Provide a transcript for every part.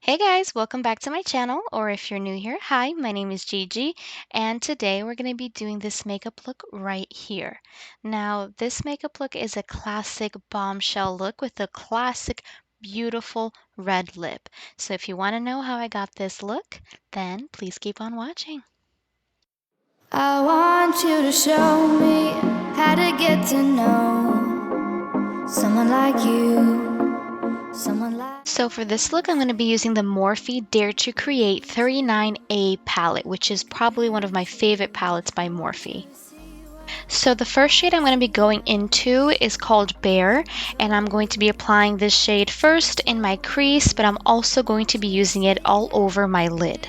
Hey guys, welcome back to my channel, or if you're new here, hi, my name is Gigi, and today we're going to be doing this makeup look right here. Now, this makeup look is a classic bombshell look with a classic, beautiful red lip. So if you want to know how I got this look, then please keep on watching. I want you to show me how to get to know someone like you. So for this look, I'm going to be using the Morphe Dare to Create 39A palette, which is probably one of my favorite palettes by Morphe. So the first shade I'm going to be going into is called Bare, and I'm going to be applying this shade first in my crease, but I'm also going to be using it all over my lid.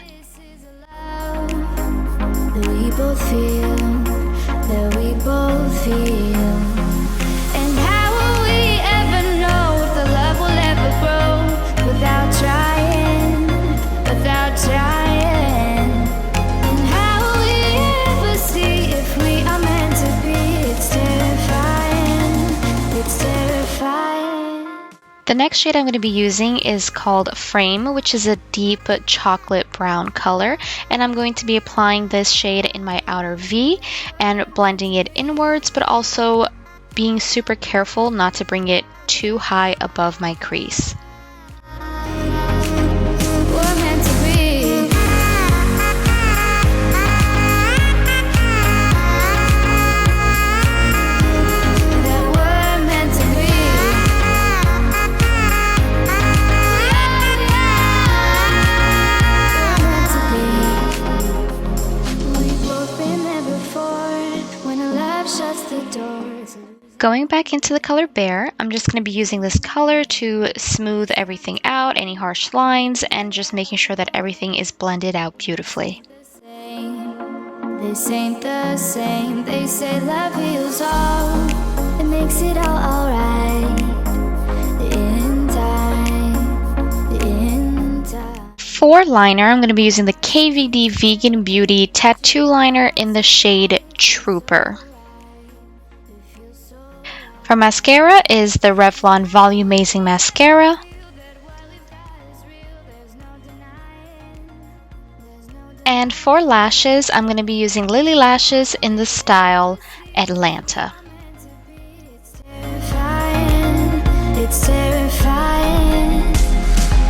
And how will we ever know if the love will ever grow without trying, without trying? And how will we ever see if we are meant to be? It's terrifying, it's terrifying. The next shade I'm going to be using is called Frame, which is a deep chocolate brown color, and I'm going to be applying this shade in my outer V and blending it inwards, but also being super careful not to bring it too high above my crease. We're meant to be. That we're meant to be. We're meant to be. We've both been there before when love shuts the doors. Going back into the color Bare, I'm just going to be using this color to smooth everything out, any harsh lines, and just making sure that everything is blended out beautifully. This ain't the same. They say love heals all. It makes it all alright. In time. In time. For liner, I'm going to be using the KVD Vegan Beauty Tattoo Liner in the shade Trooper. For mascara is the Revlon Volumazing Mascara. And for lashes, I'm going to be using Lilly lashes in the style Atlanta. It's terrifying. It's terrifying.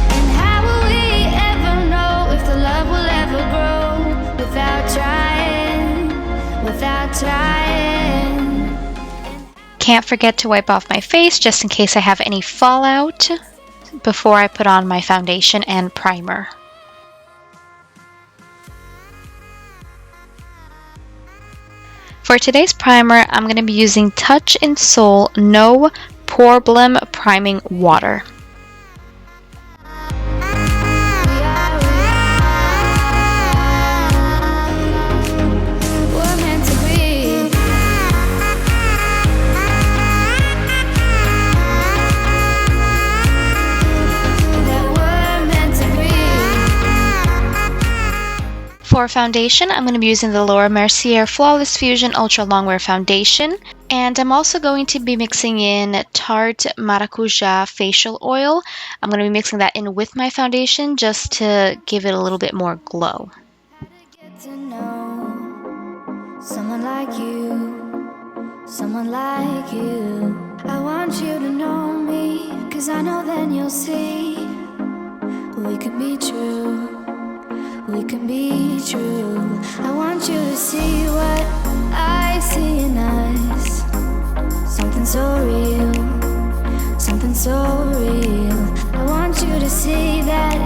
And how will we ever know if the love will ever grow without trying, without trying? Can't forget to wipe off my face just in case I have any fallout before I put on my foundation and primer. For today's primer, I'm going to be using Touch in Soul No Poreblem Priming Water. We're meant to be. That we're meant to be. For foundation, I'm going to be using the Laura Mercier Flawless Fusion Ultra-Longwear Foundation. And I'm also going to be mixing in Tart Maracujá Facial Oil. I'm going to be mixing that in with my foundation just to give it a little bit more glow. Get to know someone like you, someone like you. I want you to know me, 'cause I know then you'll see we could be true. We can be true. I want you to see what I see in us. Something so real, something so real. I want you to see that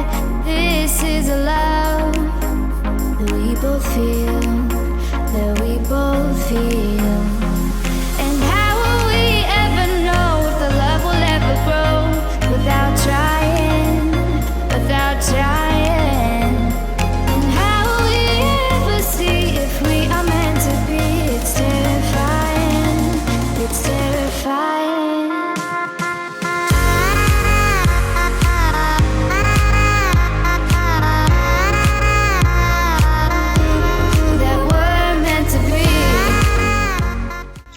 this is a love that we both feel, that we both feel. And how will we ever know if the love will ever grow without trying, without trying? If we are meant to be, it's terrifying, it's terrifying.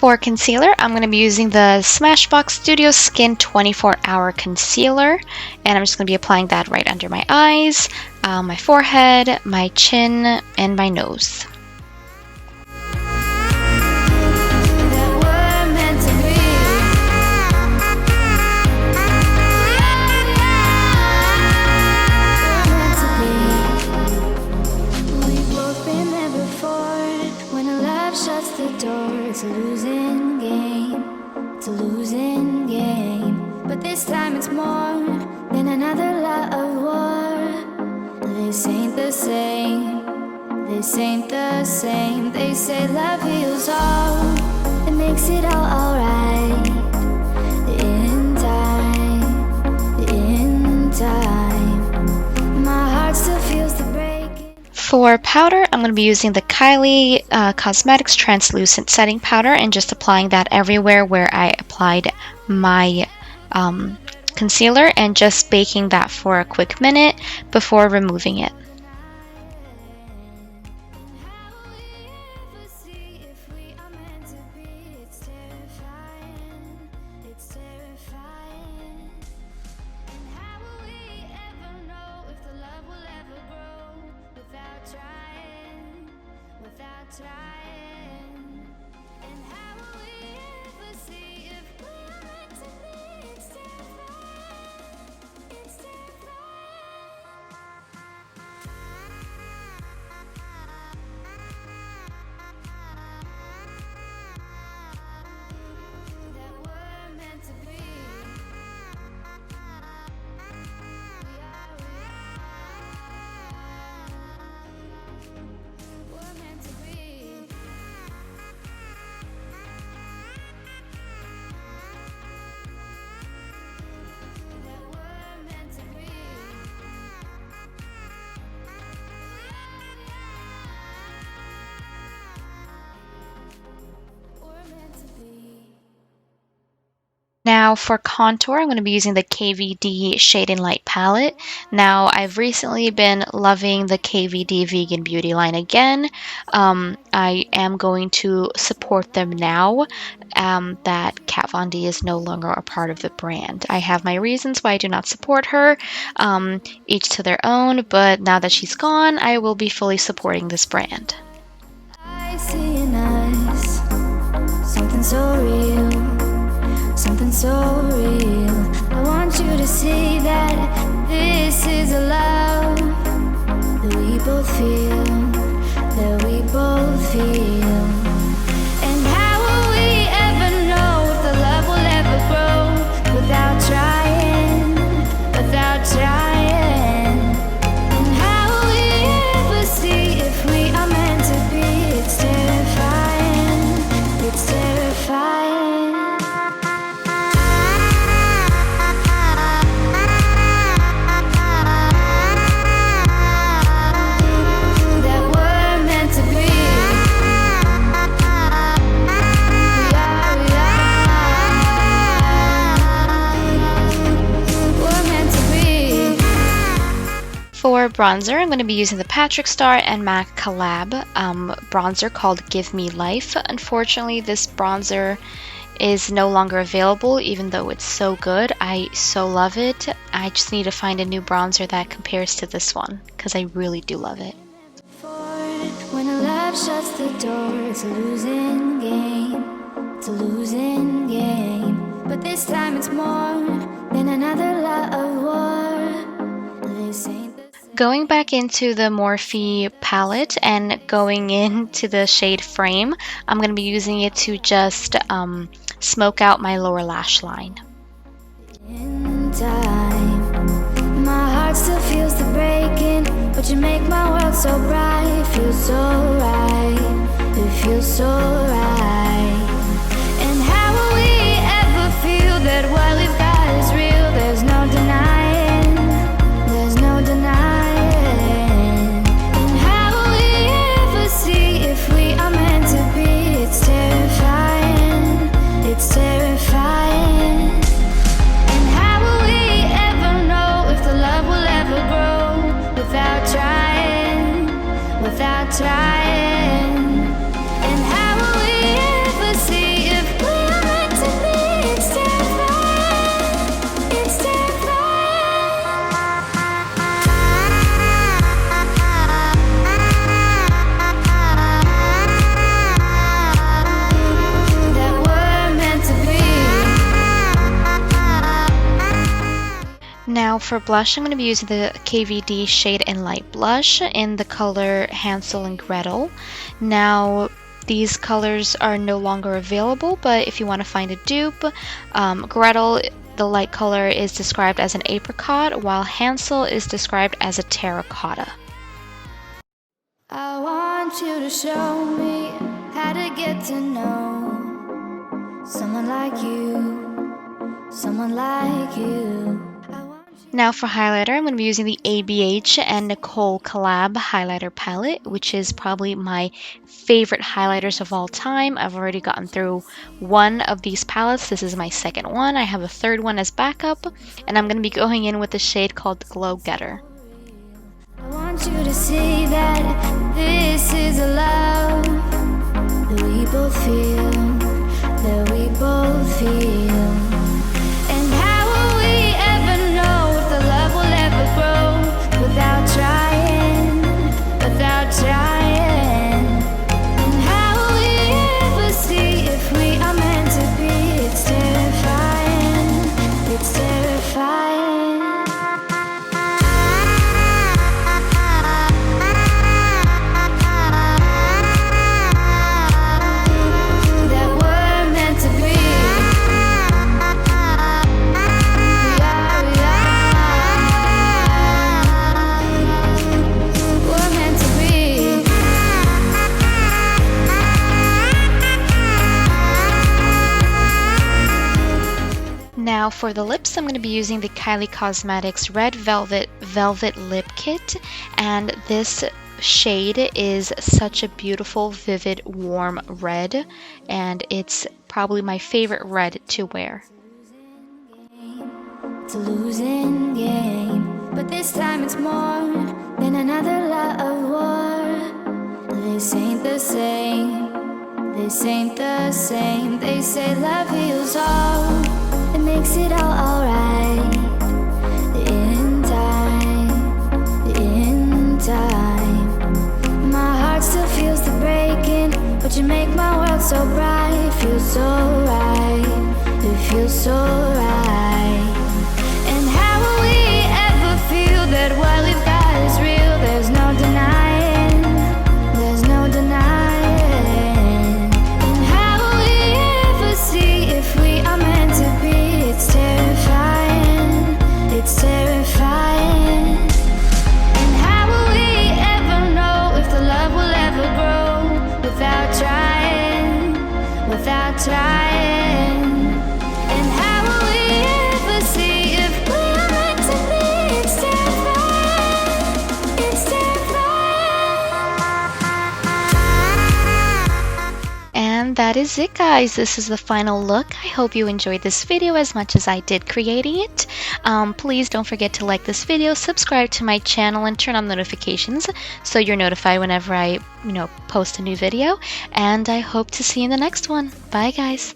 For concealer, I'm going to be using the Smashbox Studio Skin 24-Hour Concealer, and I'm just going to be applying that right under my eyes, my forehead, my chin, and my nose. It's a losing game, it's a losing game. But this time it's more than another lot of war. This ain't the same, this ain't the same. They say love heals all, it makes it all alright. In time, my heart still feels the break. For powder, I'm going to be using the Kylie Cosmetics Translucent Setting Powder and just applying that everywhere where I applied my concealer and just baking that for a quick minute before removing it. Now for contour, I'm going to be using the KVD Shade and Light palette. Now I've recently been loving the KVD Vegan Beauty line again. I am going to support them now that Kat Von D is no longer a part of the brand. I have my reasons why I do not support her, each to their own, but now that she's gone, I will be fully supporting this brand. I see in us something so real. Something so real. I want you to see that this is a love that we both feel, that we both feel. And how will we ever know if the love will ever grow without trying, without trying? And how will we ever see if we are meant to be? It's terrifying, it's terrifying. For bronzer, I'm going to be using the Patrick Starr and MAC collab bronzer called Give Me Life. Unfortunately, this bronzer is no longer available, even though it's so good. I so love it. I just need to find a new bronzer that compares to this one, because I really do love it. When a love shuts the door, it's a losing game. It's a losing game. But this time it's more than another lot of war. This ain't Going back into the Morphe palette and going into the shade Frame, I'm going to be using it to just smoke out my lower lash line. in time. My heart still feels the breaking, but you make my world so bright. It feels so right, it feels so right. And how will we ever feel that what we've got is real? There's no denying, there's no denying. And how will we ever see if we are meant to be? It's terrifying, it's terrifying. And how will we ever know if the love will ever grow without trying, without trying? And how will we ever see Now for blush, I'm going to be using the KVD Shade and Light Blush in the color Hansel and Gretel. Now these colors are no longer available, but if you want to find a dupe, Gretel, the light color, is described as an apricot, while Hansel is described as a terracotta. I want you to show me how to get to know someone like you, someone like you. Now for highlighter, I'm going to be using the ABH and Nicole Collab highlighter palette, which is probably my favorite highlighters of all time. I've already gotten through one of these palettes. This is my second one. I have a third one as backup, and I'm going to be going in with a shade called Glow Getter. I want you to see that this is a love that we both feel, that we both feel. And how will we ever know if the love will ever grow without trying, without trying? And how will we ever see if we are meant to be? It's terrifying, it's terrifying. Now for the lips, I'm going to be using the Kylie Cosmetics Red Velvet Lip Kit, and this shade is such a beautiful, vivid, warm red, and it's probably my favorite red to wear. It's a losing game, but this time it's more than another love war. This ain't the same, this ain't the same. They say love heals all, it makes it all alright. In time, my heart still feels the breaking, but you make my world so bright. It feels so right, it feels so right. And how will we ever feel that what we've got is real? There's no denying, there's no denying. And how will we ever see if we are meant to be? It's terrifying, it's terrifying. And how will we ever know if the love will ever grow without trying, without trying? And how will we ever see if we are meant to be? It's terrifying, it's terrifying. And that is it, guys. This is the final look. I hope you enjoyed this video as much as I did creating it. Please don't forget to like this video, subscribe to my channel, and turn on notifications so you're notified whenever I, post a new video. And I hope to see you in the next one. Bye, guys.